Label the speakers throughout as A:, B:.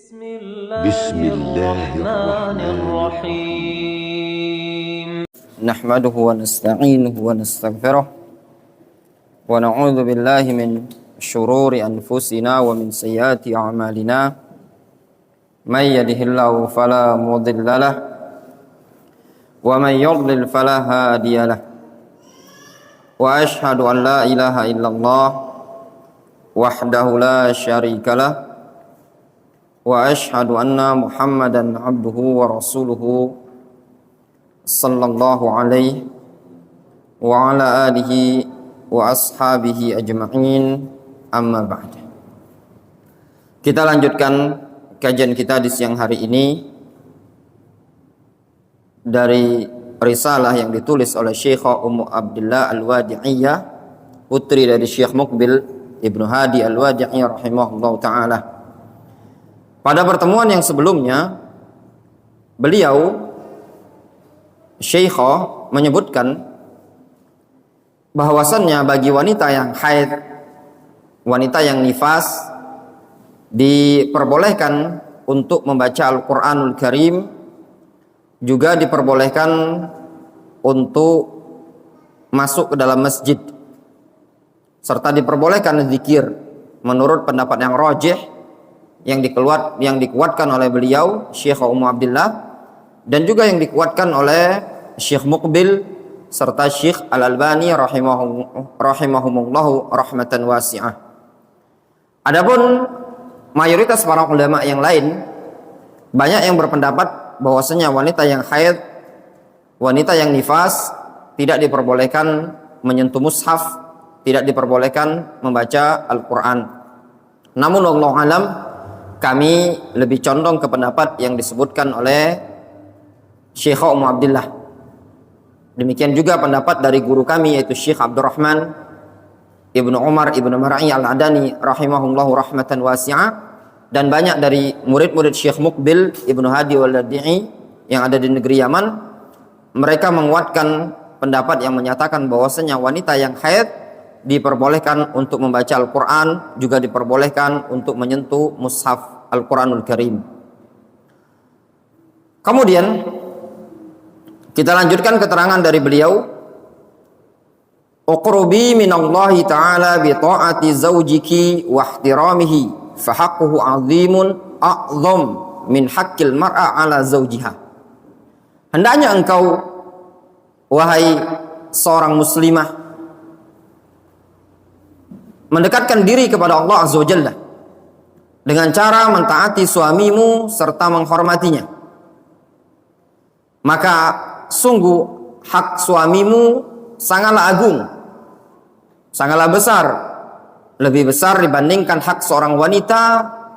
A: بسم الله الرحمن الرحيم
B: نحمده ونستعينه ونستغفره ونعوذ بالله من شرور أنفسنا ومن سيئات أعمالنا من يهده الله فلا مضل له ومن يضلل فلا هادي له وأشهد أن لا إله إلا الله وحده لا شريك له وأشهد أن محمدا عبده ورسوله صلى الله عليه وعلى آله وأصحابه أجمعين أما بعد. Kita lanjutkan kajian kita di siang hari ini dari risalah yang ditulis oleh Syekhah Ummu Abdillah Al-Wadi'iyah, putri dari Syekh Muqbil Ibnu Hadi Al-Wadi'i rahimahullah ta'ala. Pada pertemuan yang sebelumnya, beliau Syekhah menyebutkan bahwasannya bagi wanita yang haid, wanita yang nifas, diperbolehkan untuk membaca Al-Quranul Karim, juga diperbolehkan untuk masuk ke dalam masjid, serta diperbolehkan zikir menurut pendapat yang rajih yang dikuatkan oleh beliau Syekh Ummu Abdillah, dan juga yang dikuatkan oleh Syekh Muqbil serta Syekh Al-Albani rahimahumullahu rahmatan wasi'ah. Adapun mayoritas para ulama yang lain, banyak yang berpendapat bahwasanya wanita yang haid, wanita yang nifas tidak diperbolehkan menyentuh mushaf, tidak diperbolehkan membaca Al-Quran. Namun wallahu alam, kami lebih condong ke pendapat yang disebutkan oleh Syekh Ummu Abdillah. Demikian juga pendapat dari guru kami, yaitu Syekh Abdurrahman Ibnu Umar Ibnu Mar'i Al-Adani rahimahullahu rahmatan wasi'ah, dan banyak dari murid-murid Syekh Muqbil Ibnu Hadi Al-Wadi'i yang ada di negeri Yaman. Mereka menguatkan pendapat yang menyatakan bahwasanya wanita yang haid diperbolehkan untuk membaca Al-Quran, juga diperbolehkan untuk menyentuh mushaf Al-Quranul Karim. Kemudian kita lanjutkan keterangan dari beliau, uqrubi minallahi ta'ala bi ta'ati zawjiki wa ihtiramihi fa haqquhu 'azimun a'zam min haqqil mar'a 'ala zawjiha. Hendaknya engkau, wahai seorang muslimah, mendekatkan diri kepada Allah Azza wa Jalla dengan cara mentaati suamimu serta menghormatinya. Maka sungguh hak suamimu sangatlah agung, sangatlah besar, lebih besar dibandingkan hak seorang wanita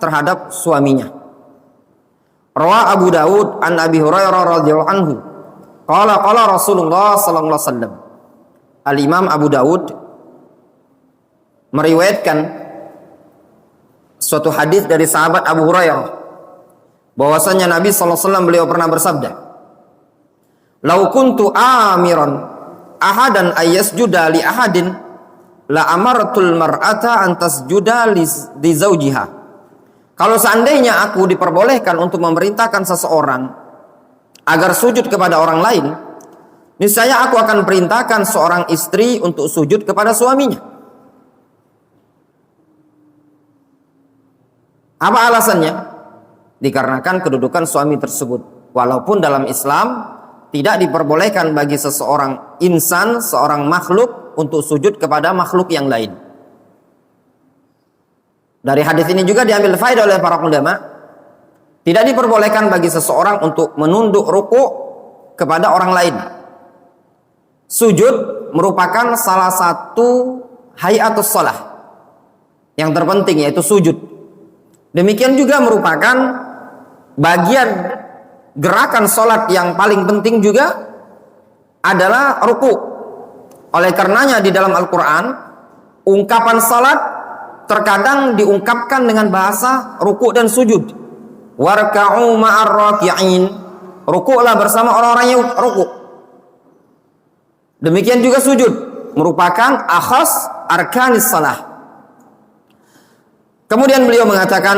B: terhadap suaminya. Rawa Abu Dawud an Abi Hurairah radhiyallahu anhu qala Rasulullah sallallahu alaihi wasallam. Al-Imam Abu Dawud meriwayatkan suatu hadis dari sahabat Abu Hurairah bahwasanya Nabi sallallahu alaihi wasallam beliau pernah bersabda, "Lau kuntu amiran ahadan ayyasjuda li ahadin la amartul mar'ata an tasjuda li zawjiha." Kalau seandainya aku diperbolehkan untuk memerintahkan seseorang agar sujud kepada orang lain, niscaya aku akan perintahkan seorang istri untuk sujud kepada suaminya. Apa alasannya? Dikarenakan kedudukan suami tersebut. Walaupun dalam Islam tidak diperbolehkan bagi seseorang insan, seorang makhluk untuk sujud kepada makhluk yang lain. Dari hadis ini juga diambil faedah oleh para ulama, tidak diperbolehkan bagi seseorang untuk menunduk ruku' kepada orang lain. Sujud merupakan salah satu hayatus shalah yang terpenting, yaitu sujud. Demikian juga merupakan bagian gerakan sholat yang paling penting juga adalah ruku. Oleh karenanya di dalam Al-Quran, ungkapan sholat terkadang diungkapkan dengan bahasa ruku dan sujud. Warka'u ma'ar raki'in, ruku'lah bersama orang-orang yang ruku. Demikian juga sujud merupakan akhas arkanis salah. Kemudian beliau mengatakan,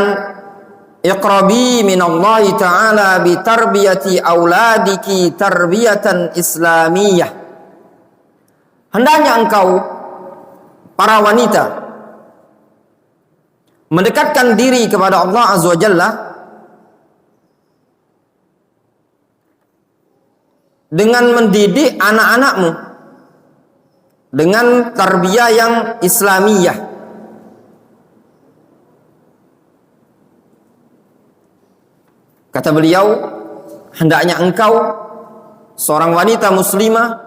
B: iqrabi minallahi ta'ala bi tarbiyati auladiki tarbiyatan islamiyah. Hendaknya engkau para wanita mendekatkan diri kepada Allah Azza wa Jalla dengan mendidik anak-anakmu dengan tarbiyah yang islamiyah. Kata beliau, hendaknya engkau seorang wanita muslimah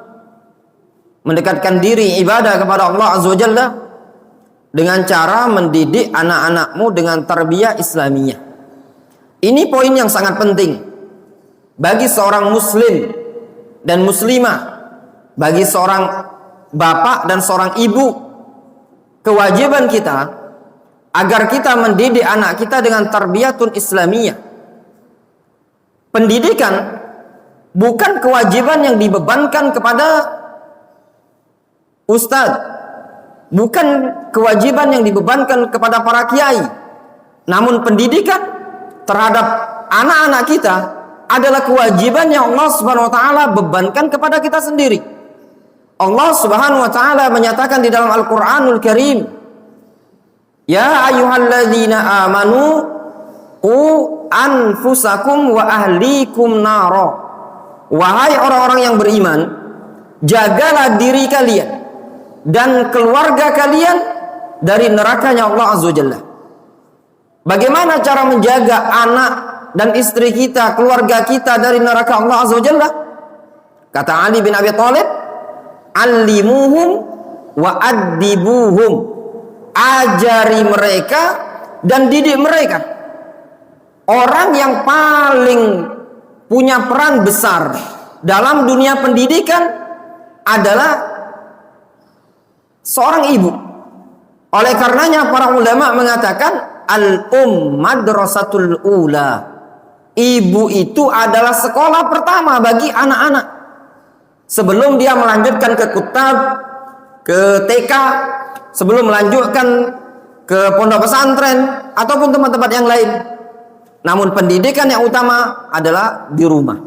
B: mendekatkan diri ibadah kepada Allah Azza wa Jalla dengan cara mendidik anak-anakmu dengan tarbiyah islamiyah. Ini poin yang sangat penting bagi seorang muslim dan muslimah, bagi seorang bapak dan seorang ibu. Kewajiban kita agar kita mendidik anak kita dengan tarbiyatun islamiyah. Pendidikan bukan kewajiban yang dibebankan kepada ustadz, bukan kewajiban yang dibebankan kepada para kiai. Namun pendidikan terhadap anak-anak kita adalah kewajiban yang Allah Subhanahu wa taala bebankan kepada kita sendiri. Allah Subhanahu wa taala menyatakan di dalam Al-Qur'anul Karim, "Ya ayyuhalladzina amanu qu anfusakum wa ahlikum naro." Wahai orang-orang yang beriman, jagalah diri kalian dan keluarga kalian dari nerakanya Allah Azza wa Jalla. Bagaimana cara menjaga anak dan istri kita, keluarga kita dari neraka Allah Azza wa Jalla? Kata Ali bin Abi Thalib, "Allimuhum wa addibuhum." Ajari mereka dan didik mereka. Orang yang paling punya peran besar dalam dunia pendidikan adalah seorang ibu. Oleh karenanya para ulama mengatakan madrasatul ula. Ibu itu adalah sekolah pertama bagi anak-anak. Sebelum dia melanjutkan ke kutab, ke TK, sebelum melanjutkan ke pondok pesantren ataupun tempat-tempat yang lain. Namun pendidikan yang utama adalah di rumah.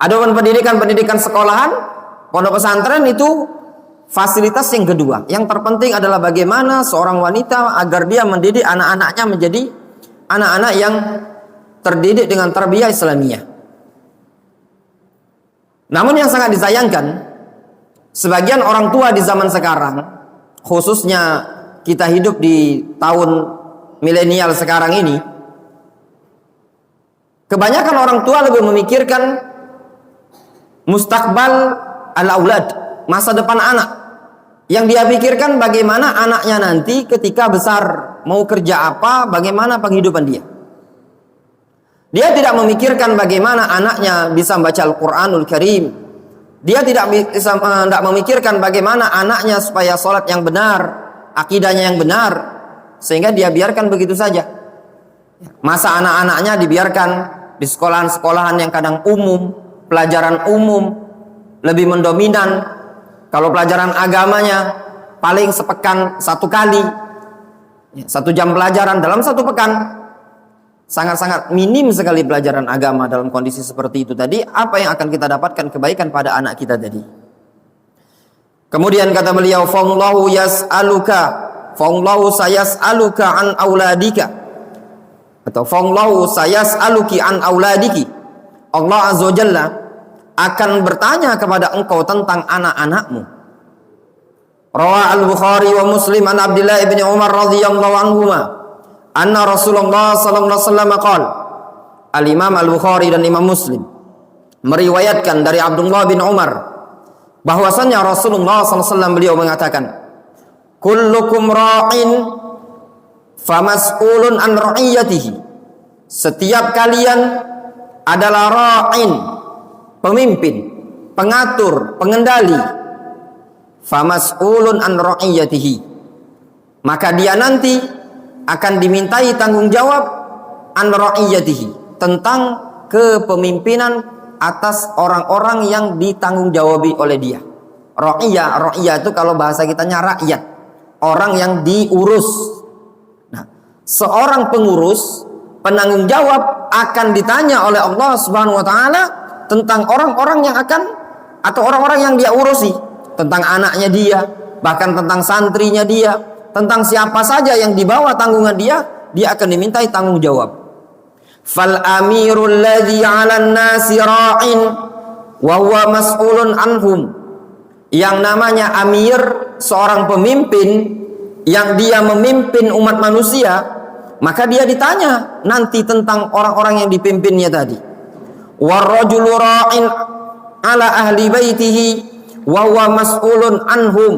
B: Adapun pendidikan sekolahan, pondok pesantren itu fasilitas yang kedua. Yang terpenting adalah bagaimana seorang wanita agar dia mendidik anak-anaknya menjadi anak-anak yang terdidik dengan tarbiyah Islamiyah. Namun yang sangat disayangkan, sebagian orang tua di zaman sekarang, khususnya kita hidup di tahun milenial sekarang ini, kebanyakan orang tua lebih memikirkan mustakbal al-aulad, masa depan anak. Yang dia pikirkan bagaimana anaknya nanti ketika besar, mau kerja apa, bagaimana penghidupan dia. Dia tidak memikirkan bagaimana anaknya bisa membaca Al-Quranul Karim. Dia tidak memikirkan bagaimana anaknya supaya sholat yang benar, akidahnya yang benar, sehingga dia biarkan begitu saja. Masa anak-anaknya dibiarkan di sekolahan-sekolahan yang kadang umum, pelajaran umum lebih mendominan. Kalau pelajaran agamanya paling sepekan satu kali, 1 jam pelajaran dalam 1 pekan. Sangat-sangat minim sekali pelajaran agama. Dalam kondisi seperti itu tadi, apa yang akan kita dapatkan kebaikan pada anak kita tadi? Kemudian kata beliau, "Fallahu yas'aluka, fallahu sayas'aluka an auladika." Atau "Fallahu sayas'aluki an auladiki." Allah Azza wa Jalla akan bertanya kepada engkau tentang anak-anakmu. Rawa al-Bukhari wa Muslim an Abdullah ibn Umar radhiyallahu anhuma anna Rasulullah sallallahu alaihi wasallam qala. Al-Imam Al-Bukhari dan Imam Muslim meriwayatkan dari Abdullah bin Umar bahwasanya Rasulullah sallallahu alaihi wasallam beliau mengatakan, "Kullukum ra'in famas'ulun an ra'iyatihi." Setiap kalian adalah ra'in, pemimpin, pengatur, pengendali. Famas'ulun an ra'iyatihi. Maka dia nanti akan dimintai tanggung jawab an ra'iyatihi, tentang kepemimpinan atas orang-orang yang ditanggung jawabi oleh dia. Ra'iyah itu kalau bahasa kitanya rakyat, orang yang diurus. Nah, seorang pengurus penanggung jawab akan ditanya oleh Allah Subhanahu wa taala tentang orang-orang yang akan atau orang-orang yang dia urusi, tentang anaknya dia, bahkan tentang santrinya dia, tentang siapa saja yang di bawah tanggungan dia akan dimintai tanggung jawab. Fal amirul ladzi 'alan nasi ra'in wa huwa mas'ulun anhum. Yang namanya amir, seorang pemimpin yang dia memimpin umat manusia, maka dia ditanya nanti tentang orang-orang yang dipimpinnya tadi. Warrajulu ra'in 'ala ahli baitihi wa huwa mas'ulun anhum.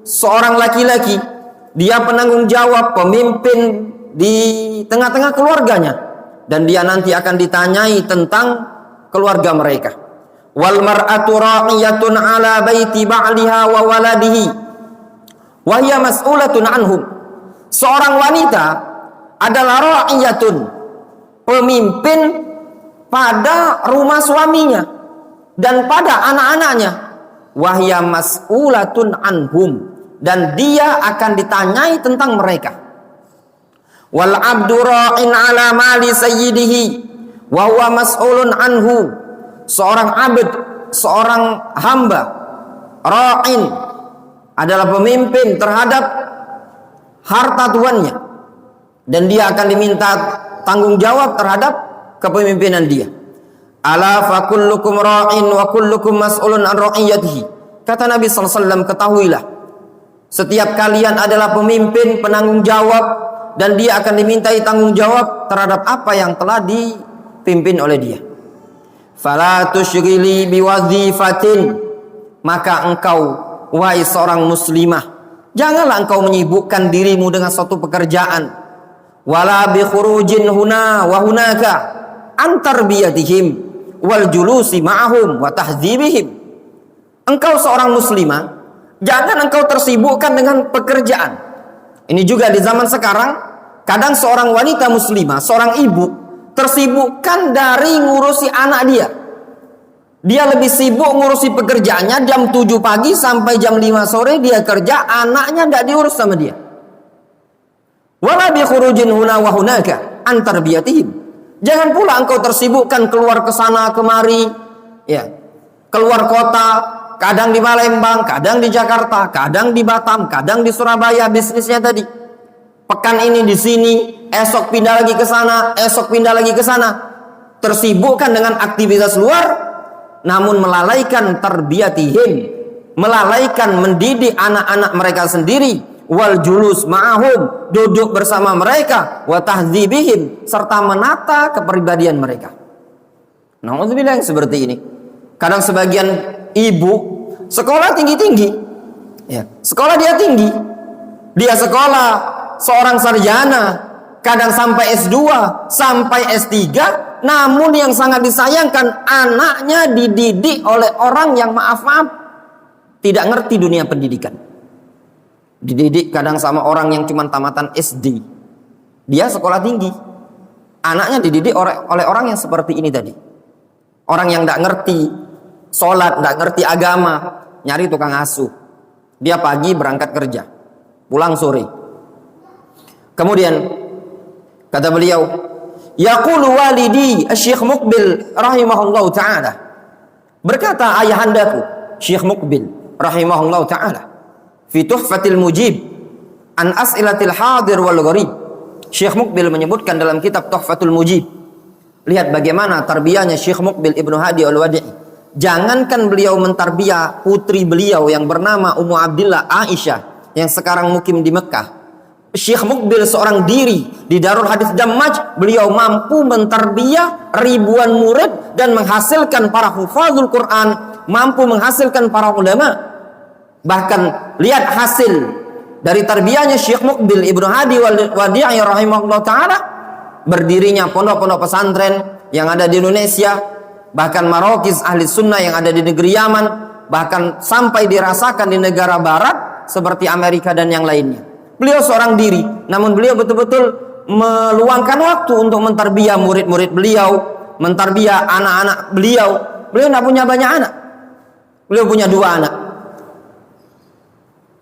B: Seorang laki-laki, dia penanggung jawab, pemimpin di tengah-tengah keluarganya, dan dia nanti akan ditanyai tentang keluarga mereka. Wal mar'atu ra'iyatun 'ala baiti ba'liha wa waladihi wa hiya mas'ulatun anhum. Seorang wanita adalah ra'iyatun, pemimpin pada rumah suaminya dan pada anak-anaknya. Wa hiya mas'ulatun anhum, dan dia akan ditanyai tentang mereka. Wal 'abdu ra'in 'ala mali sayyidihi wa huwa mas'ulun anhu. Seorang abd, seorang hamba, ra'in, adalah pemimpin terhadap harta tuannya, dan dia akan diminta tanggung jawab terhadap kepemimpinan dia. Ala fa kullukum ra'in wa kullukum mas'ulun an ra'iyatihi. Kata Nabi sallallahu alaihi wasallam, ketahuilah, setiap kalian adalah pemimpin, penanggung jawab, dan dia akan dimintai tanggung jawab terhadap apa yang telah dipimpin oleh dia. Fala tusyghili biwazifatin, maka engkau, wahai seorang muslimah, janganlah engkau menyibukkan dirimu dengan suatu pekerjaan. Wala bi khurujin huna wa hunaka an tarbiyatihim wal julusi ma'ahum wa tahdzibihim. Engkau seorang muslimah, jangan engkau tersibukkan dengan pekerjaan. Ini juga di zaman sekarang, kadang seorang wanita muslimah, seorang ibu, tersibukkan dari ngurusi anak dia. Dia lebih sibuk ngurusi pekerjaannya, jam 7 pagi sampai jam 5 sore dia kerja, anaknya tidak diurus sama dia. Wala bi khurujin huna wa hunaka an tarbiyatihim. Jangan pula engkau tersibukkan keluar ke sana kemari, ya, keluar kota, kadang di Palembang, kadang di Jakarta, kadang di Batam, kadang di Surabaya bisnisnya tadi. Pekan ini di sini, esok pindah lagi ke sana, esok pindah lagi ke sana. Tersibukkan dengan aktivitas luar, namun melalaikan tarbiyatihim, melalaikan mendidik anak-anak mereka sendiri, wal julus ma'ahum, duduk bersama mereka, wa tahdzibihim, serta menata kepribadian mereka. Nauzubillah yang seperti ini. Kadang sebagian ibu sekolah tinggi-tinggi, ya, sekolah dia tinggi, dia sekolah seorang sarjana, kadang sampai S2, sampai S3, namun yang sangat disayangkan, anaknya dididik oleh orang yang maaf-maaf tidak ngerti dunia pendidikan. Dididik kadang sama orang yang cuma tamatan SD. Dia sekolah tinggi, anaknya dididik oleh orang yang seperti ini tadi. Orang yang tidak ngerti sholat, tidak ngerti agama, nyari tukang asuh. Dia pagi berangkat kerja, pulang sore. Kemudian kata beliau, yaqulu walidi Syekh Muqbil rahimahullahu taala, berkata ayahandaku Syekh Muqbil rahimahullahu taala fi Tuhfatil Mujib an as'ilatil hadir wal gharib. Syekh Muqbil menyebutkan dalam kitab Tuhfatul Mujib, lihat bagaimana tarbiyahnya Syekh Muqbil Ibnu Hadi Al-Wadi'i. Jangankan beliau mentarbiyah putri beliau yang bernama Ummu Abdillah Aisyah yang sekarang mukim di Mekah, Syekh Muqbil seorang diri di Darul Hadis Dammaj, beliau mampu mentarbiyah ribuan murid dan menghasilkan para hufazul Quran, mampu menghasilkan para ulama. Bahkan lihat hasil dari tarbiyahnya Syekh Muqbil Ibnu Hadi Wadi'i rahimahullah ta'ala, berdirinya pondok-pondok pesantren yang ada di Indonesia, bahkan marokiz ahli sunnah yang ada di negeri Yaman, bahkan sampai dirasakan di negara barat seperti Amerika dan yang lainnya. Beliau seorang diri, namun beliau betul-betul meluangkan waktu untuk mentarbiyah murid-murid beliau, mentarbiyah anak-anak beliau. Beliau tidak punya banyak anak, beliau punya 2 anak,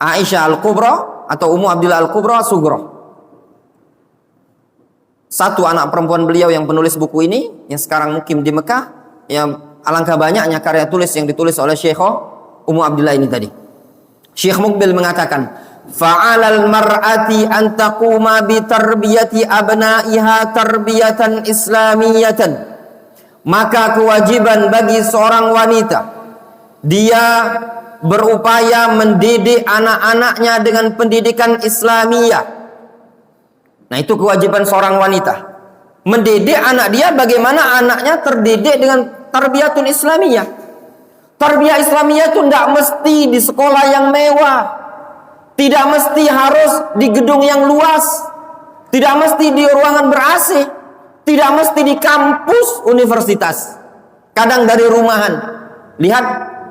B: Aisyah Al-Kubra atau Ummu Abdillah Al-Kubra Sugro. Satu anak perempuan beliau yang penulis buku ini, yang sekarang mukim di Mekah, yang alangkah banyaknya karya tulis yang ditulis oleh Syekh Ummu Abdillah ini tadi. Syekh Muqbil mengatakan, fa'alal mar'ati an taquma bi tarbiyati abna'iha tarbiyatan islamiyatan. Maka kewajiban bagi seorang wanita, dia berupaya mendidik anak-anaknya dengan pendidikan Islamiyah. Nah, itu kewajiban seorang wanita. Mendidik anak dia bagaimana anaknya terdidik dengan tarbiyatun Islamiyah. Tarbiyah Islamiyah itu tidak mesti di sekolah yang mewah. Tidak mesti harus di gedung yang luas. Tidak mesti di ruangan ber-AC. Tidak mesti di kampus universitas. Kadang dari rumahan. Lihat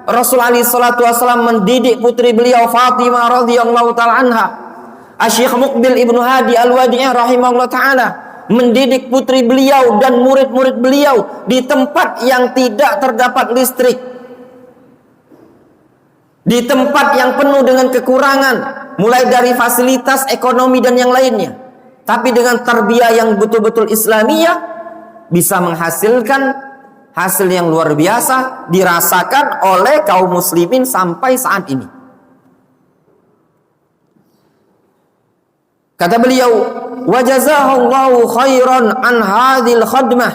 B: Rasulullah SAW mendidik putri beliau Fatimah radhiyallahu taala anha. Syekh Muqbil Ibnu Hadi Al-Wadi'ah rahimahullah taala mendidik putri beliau dan murid-murid beliau di tempat yang tidak terdapat listrik, di tempat yang penuh dengan kekurangan, mulai dari fasilitas ekonomi dan yang lainnya. Tapi dengan tarbiyah yang betul-betul Islamiyah, bisa menghasilkan hasil yang luar biasa, dirasakan oleh kaum muslimin sampai saat ini. Kata beliau, wajazahullahu khairan an hadhil khadmah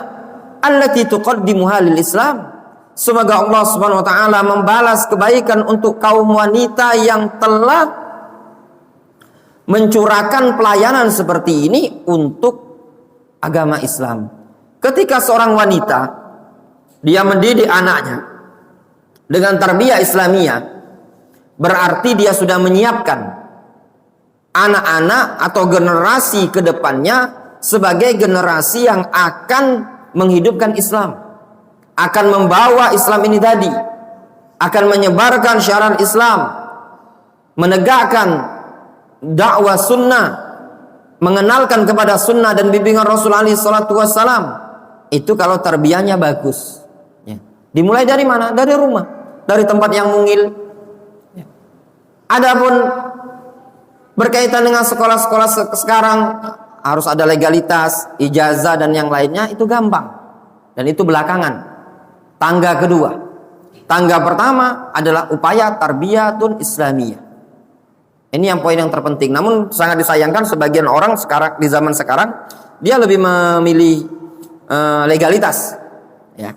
B: allati tuqaddimuha lil Islam. Semoga Allah Subhanahu wa taala membalas kebaikan untuk kaum wanita yang telah mencurahkan pelayanan seperti ini untuk agama Islam. Ketika seorang wanita dia mendidik anaknya dengan tarbiyah Islamiyah, berarti dia sudah menyiapkan anak-anak atau generasi ke depannya sebagai generasi yang akan menghidupkan Islam, akan membawa Islam ini tadi, akan menyebarkan syiar Islam, menegakkan dakwah sunnah, mengenalkan kepada sunnah dan bimbingan Rasulullah SAW. Itu kalau tarbiyahnya bagus ya. Dimulai dari mana? Dari rumah, dari tempat yang mungil ya. Adapun berkaitan dengan sekolah-sekolah sekarang, harus ada legalitas, ijazah dan yang lainnya, itu gampang. Dan itu belakangan. Tangga kedua. Tangga pertama adalah upaya tarbiyatun Islamiyah. Ini yang poin yang terpenting. Namun sangat disayangkan sebagian orang sekarang di zaman sekarang, dia lebih memilih legalitas. Ya.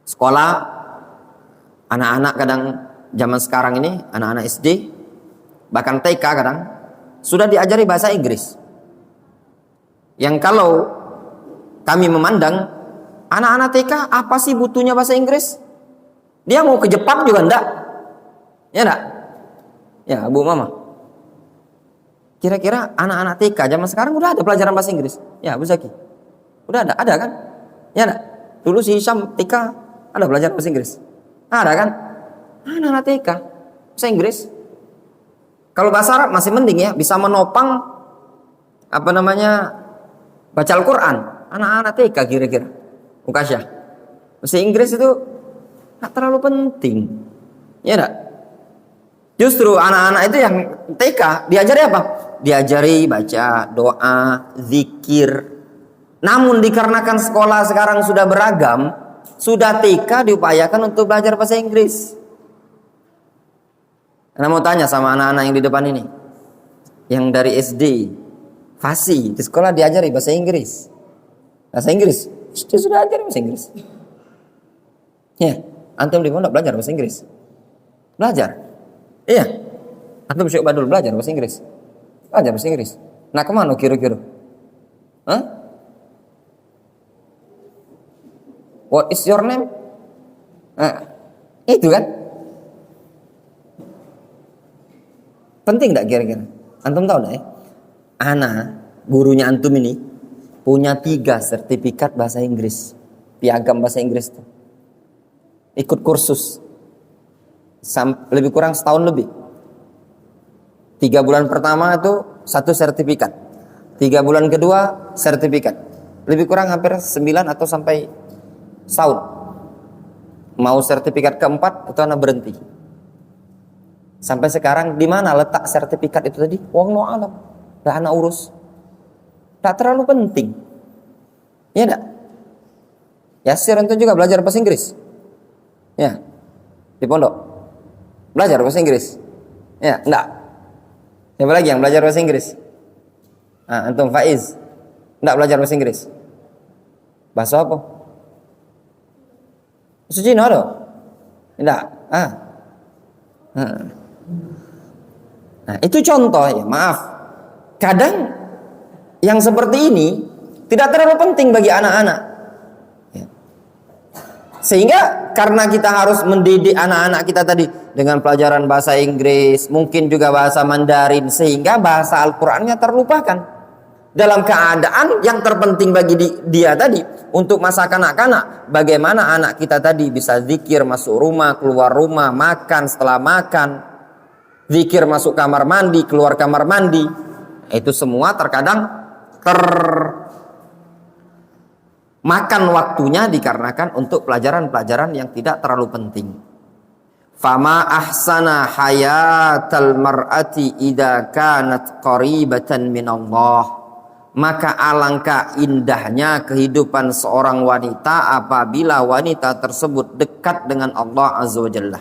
B: Sekolah, anak-anak kadang zaman sekarang ini, anak-anak SD, bahkan TK kadang sudah diajari bahasa Inggris. Yang kalau kami memandang anak-anak TK apa sih butuhnya bahasa Inggris? Dia mau ke Jepang juga enggak? Ya enggak? Ya, Bu Mama. Kira-kira anak-anak TK zaman sekarang udah ada pelajaran bahasa Inggris? Ya, Bu Zaki. Udah ada kan? Ya enggak? Dulu si Hisham TK ada pelajaran bahasa Inggris. Ada kan? Anak-anak TK bahasa Inggris. Kalau bahasa Arab masih mending ya, bisa menopang baca Al-Quran. Anak-anak TK kira-kira, Mukasyah. Bahasa Inggris itu nggak terlalu penting, ya enggak? Justru anak-anak itu yang TK diajari apa? Diajari baca, doa, zikir. Namun dikarenakan sekolah sekarang sudah beragam, sudah TK diupayakan untuk belajar bahasa Inggris. Karena mau tanya sama anak-anak yang di depan ini, yang dari SD, fasih di sekolah diajari bahasa Inggris. Bahasa Inggris, dia sudah ajar bahasa Inggris. Ya, antum di mana belajar bahasa Inggris? Belajar. Iya. Antum coba dulu belajar bahasa Inggris. Belajar bahasa Inggris. Nah, kemana kira-kira? Hah? What is your name? Nah, itu kan? Penting enggak kira-kira? Antum tahu enggak ya? Ana, gurunya antum ini punya 3 sertifikat bahasa Inggris. Piagam bahasa Inggris tuh. Ikut kursus. Lebih kurang setahun lebih. 3 bulan pertama itu 1 sertifikat. 3 bulan kedua sertifikat. Lebih kurang hampir 9 atau sampai setahun. Mau sertifikat keempat itu anak berhenti. Sampai sekarang di mana letak sertifikat itu tadi? Wallahu alam. Dah anak urus. tak terlalu penting. Ya enggak? Yasir itu juga belajar bahasa Inggris. Ya. Di pondok. Belajar bahasa Inggris. Ya, enggak. Siapa lagi yang belajar bahasa Inggris? Antum Faiz. Enggak belajar bahasa Inggris. Bahasa apa? Bahasa Cina ada? Enggak. Nah, itu contoh ya, maaf. Kadang yang seperti ini tidak terlalu penting bagi anak-anak. Ya. Sehingga karena kita harus mendidik anak-anak kita tadi dengan pelajaran bahasa Inggris, mungkin juga bahasa Mandarin, sehingga bahasa Al-Qur'annya terlupakan. Dalam keadaan yang terpenting bagi dia tadi untuk masa kanak-kanak, bagaimana anak kita tadi bisa zikir masuk rumah, keluar rumah, makan setelah makan, zikir masuk kamar mandi, keluar kamar mandi. Itu semua terkadang makan waktunya dikarenakan untuk pelajaran-pelajaran yang tidak terlalu penting. Fama ahsana hayatal mar'ati idza kanat qaribatan minallah. Maka alangkah indahnya kehidupan seorang wanita apabila wanita tersebut dekat dengan Allah Azza wa Jalla.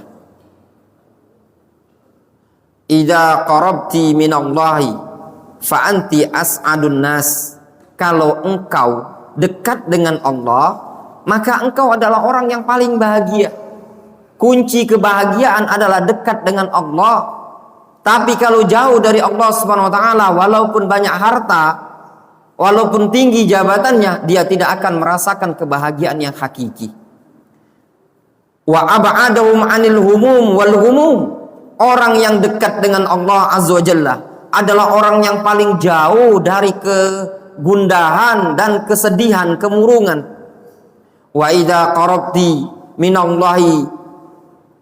B: Idza qarabti minallahi fa anti as'adun nas. Kalau engkau dekat dengan Allah, maka engkau adalah orang yang paling bahagia. Kunci kebahagiaan adalah dekat dengan Allah. Tapi kalau jauh dari Allah Subhanahu wa taala, walaupun banyak harta, walaupun tinggi jabatannya, dia tidak akan merasakan kebahagiaan yang hakiki. Wa ab'adahum 'anil humum wal humum. Orang yang dekat dengan Allah Azza wa Jalla adalah orang yang paling jauh dari kegundahan dan kesedihan, kemurungan. Wa idza qarabti minallahi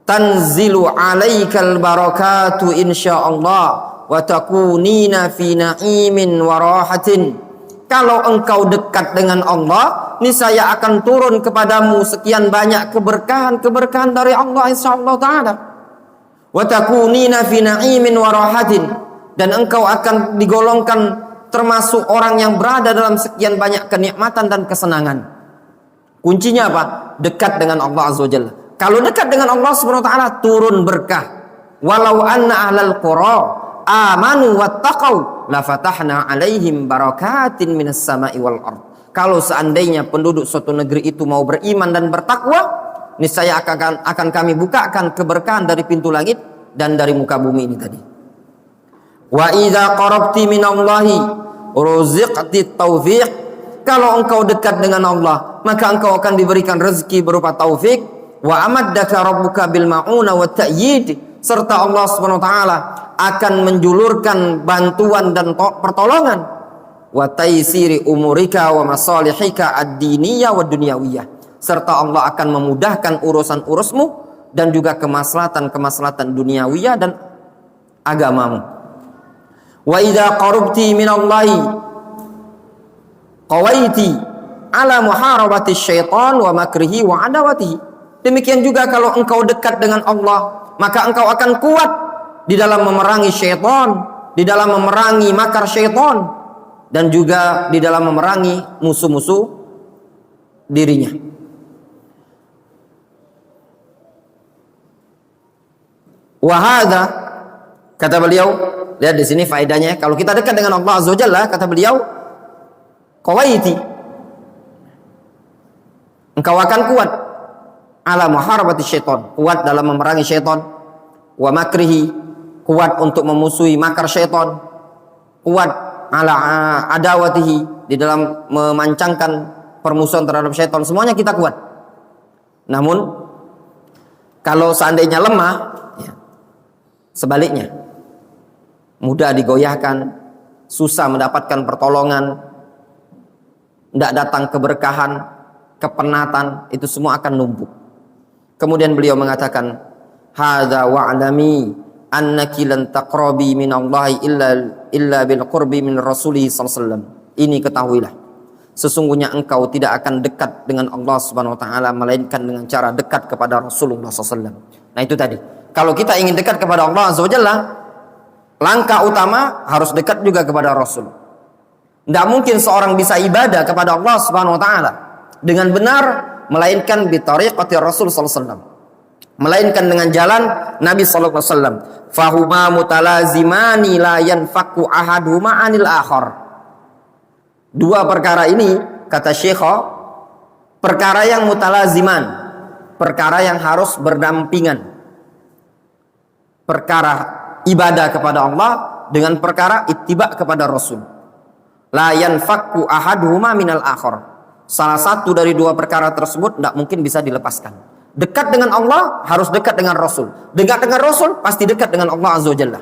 B: tanzilu 'alaikal barakatu insyaallah wa takunina fi na'imin wa rahatin. Kalau engkau dekat dengan Allah, niscaya akan turun kepadamu sekian banyak keberkahan-keberkahan dari Allah insyaallah taala. Wa takunina fi na'imin wa rahatin, dan engkau akan digolongkan termasuk orang yang berada dalam sekian banyak kenikmatan dan kesenangan. Kuncinya apa? Dekat dengan Allah Azza wa Jalla. Kalau dekat dengan Allah Subhanahu wa taala, turun berkah. Walau anna ahlal qura amanu wattaqau la fatahna alaihim barakatin minas sama'i wal ard. Kalau seandainya penduduk suatu negeri itu mau beriman dan bertakwa, niscaya akan kami bukakan keberkahan dari pintu langit dan dari muka bumi ini tadi. Wa idza qarabti minallahi ruziqti taufiq. Kalau engkau dekat dengan Allah, maka engkau akan diberikan rezeki berupa taufik. Wa amaddaka rabbuka bil ma'una wat ta'yid. Serta Allah Subhanahu wa taala akan menjulurkan bantuan dan pertolongan. Wa taysiri umurika wa masalihika ad-diniyah wa dunyawiyah. Serta Allah akan memudahkan urusan-urusmu dan juga kemaslahatan-kemaslahatan duniawiyah dan agamamu. Wa idza qarabti minallahi qawaiti ala muharabati syaitan wa makrihi wa adawatihi. Demikian juga kalau engkau dekat dengan Allah, maka engkau akan kuat di dalam memerangi syaitan, di dalam memerangi makar syaitan, dan juga di dalam memerangi musuh-musuh dirinya. Wahada, kata beliau, lihat di sini faedahnya. Kalau kita dekat dengan Allah Azza wa Jalla, kata beliau, qawaiti, engkau akan kuat ala muharabati syaitan, kuat dalam memerangi syaitan, wa makrihi, kuat untuk memusuhi makar syaitan, kuat ala adawatihi, di dalam memancangkan permusuhan terhadap syaitan. Semuanya kita kuat. Namun kalau seandainya lemah, ya, sebaliknya mudah digoyahkan, susah mendapatkan pertolongan, tidak datang keberkahan, kepenatan, itu semua akan numpuk. Kemudian beliau mengatakan, hadza wa'lami annaki lan taqrabi minallahi illa bil qurbi min rasulih sallallahu alaihi wasallam. Ini ketahuilah, sesungguhnya engkau tidak akan dekat dengan Allah Subhanahu wa taala melainkan dengan cara dekat kepada Rasulullah sallallahu alaihi wasallam. Nah itu tadi. Kalau kita ingin dekat kepada Allah Azza wa Jalla, langkah utama harus dekat juga kepada Rasul. Tidak mungkin seorang bisa ibadah kepada Allah Subhanahu wa taala dengan benar melainkan bi tariqati Rasul sallallahu alaihi wasallam. Melainkan dengan jalan Nabi sallallahu alaihi wasallam. Fahuma mutalazimani la yanfaku ahaduhuma 'anil akhar. Dua perkara ini kata Syekh, perkara yang mutalaziman, perkara yang harus berdampingan. Perkara ibadah kepada Allah dengan perkara ittiba kepada Rasul. La yanfaku ahaduhuma minal akhar. Salah satu dari dua perkara tersebut tidak mungkin bisa dilepaskan. Dekat dengan Allah harus dekat dengan Rasul. Dekat dengan Rasul pasti dekat dengan Allah Azza wa Jalla.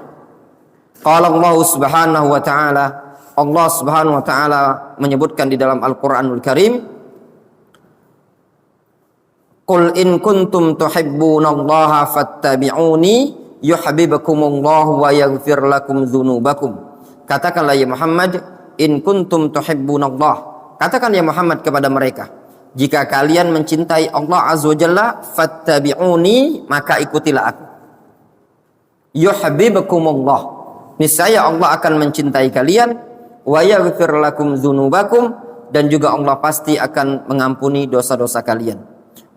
B: Qala Allah Subhanahu wa taala, Allah Subhanahu wa taala menyebutkan di dalam Al-Qur'anul Karim, Qul in kuntum tuhibbunallaha fattabi'uni yuhibbukumullahu wa yaghfir lakum dzunubakum. Katakanlah ya Muhammad, in kuntum tuhibbunallah. Katakan ya Muhammad kepada mereka, jika kalian mencintai Allah Azza wa Jalla, fattabi'uni, maka ikutilah aku. Yuhibbukumullah, niscaya Allah akan mencintai kalian, wa yaghfir lakum dzunubakum, dan juga Allah pasti akan mengampuni dosa-dosa kalian.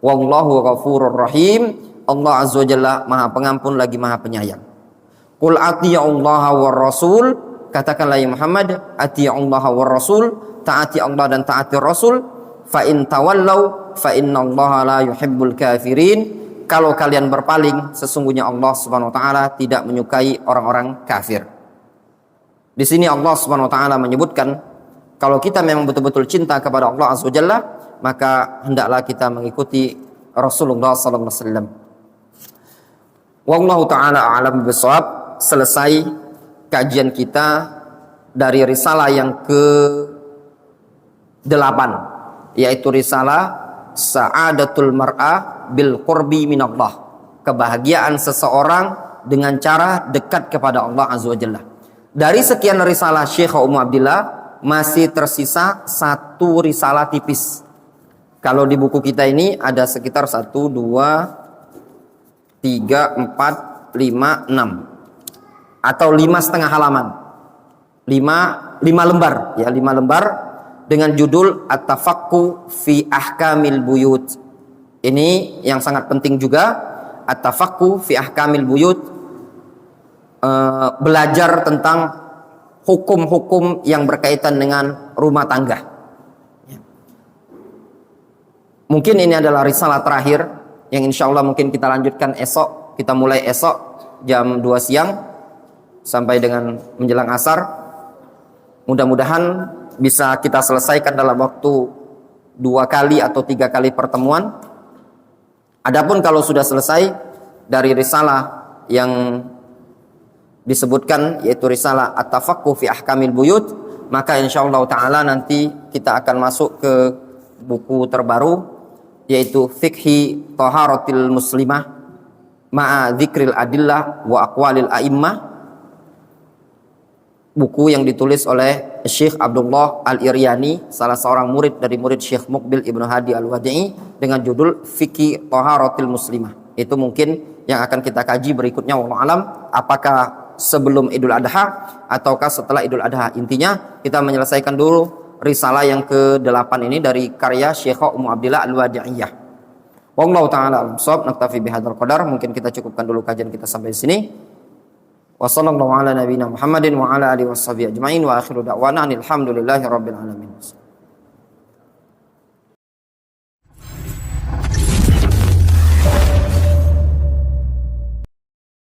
B: Wallahu ghafurur rahim, Allah Azza wa Jalla Maha Pengampun lagi Maha Penyayang. Qul ati'ullaha war rasul, katakanlah ya Muhammad, ati'ullaha war rasul, taati Allah dan taati Rasul. Fa in tawallau fa innallaha la yuhibbul kafirin. Kalau kalian berpaling, sesungguhnya Allah Subhanahu wa taala tidak menyukai orang-orang kafir. Di sini Allah Subhanahu wa taala menyebutkan kalau kita memang betul-betul cinta kepada Allah Azza wa Jalla, maka hendaklah kita mengikuti Rasulullah sallallahu alaihi wasallam. Wallahu taala a'lam bishawab. Selesai kajian kita dari risalah yang ke-8, yaitu risalah Sa'adatul Mar'ah bil Qurbi Minallah, kebahagiaan seseorang dengan cara dekat kepada Allah Azza wa Jalla. Dari sekian risalah Syekh Ummu Abdillah masih tersisa satu risalah tipis. Kalau di buku kita ini ada sekitar 1, 2, 3, 4, 5, 6 atau 5,5 halaman, 5 lembar ya, 5 lembar dengan judul At-Tafaqquh fi Ahkamil Buyut. Ini yang sangat penting juga, At-Tafaqquh fi Ahkamil Buyut, belajar tentang hukum-hukum yang berkaitan dengan rumah tangga. Mungkin ini adalah risalah terakhir yang insya Allah mungkin kita lanjutkan esok. Kita mulai esok jam 2 siang sampai dengan menjelang asar. Mudah-mudahan bisa kita selesaikan dalam waktu 2 kali atau 3 kali pertemuan. Adapun kalau sudah selesai dari risalah yang disebutkan, yaitu risalah At-Tafaqquh fi Ahkamil Buyut, maka insyaallah taala nanti kita akan masuk ke buku terbaru, yaitu Fiqhi Thaharatil Muslimah ma'a Dzikril Adillah wa Aqwalil A'immah, buku yang ditulis oleh Syekh Abdullah Al-Iryani, salah seorang murid dari murid Syekh Muqbil Ibnu Hadi Al-Wadi'i, dengan judul Fiqhi Thaharatil Muslimah. Itu mungkin yang akan kita kaji berikutnya, wallahu alam, apakah sebelum Idul Adha ataukah setelah Idul Adha. Intinya kita menyelesaikan dulu risalah yang ke-8 ini dari karya Syekh Ummu Abdillah Al-Wadi'iyah. Wallahu ta'ala alam shawab. Naktafi bihadzal qadar. Mungkin kita cukupkan dulu kajian kita sampai di sini. Wa sallallahu ala nabiyyina Muhammadin wa ala alihi washabihi ajmain wa akhiru da'wana alhamdulillahi rabbil alamin.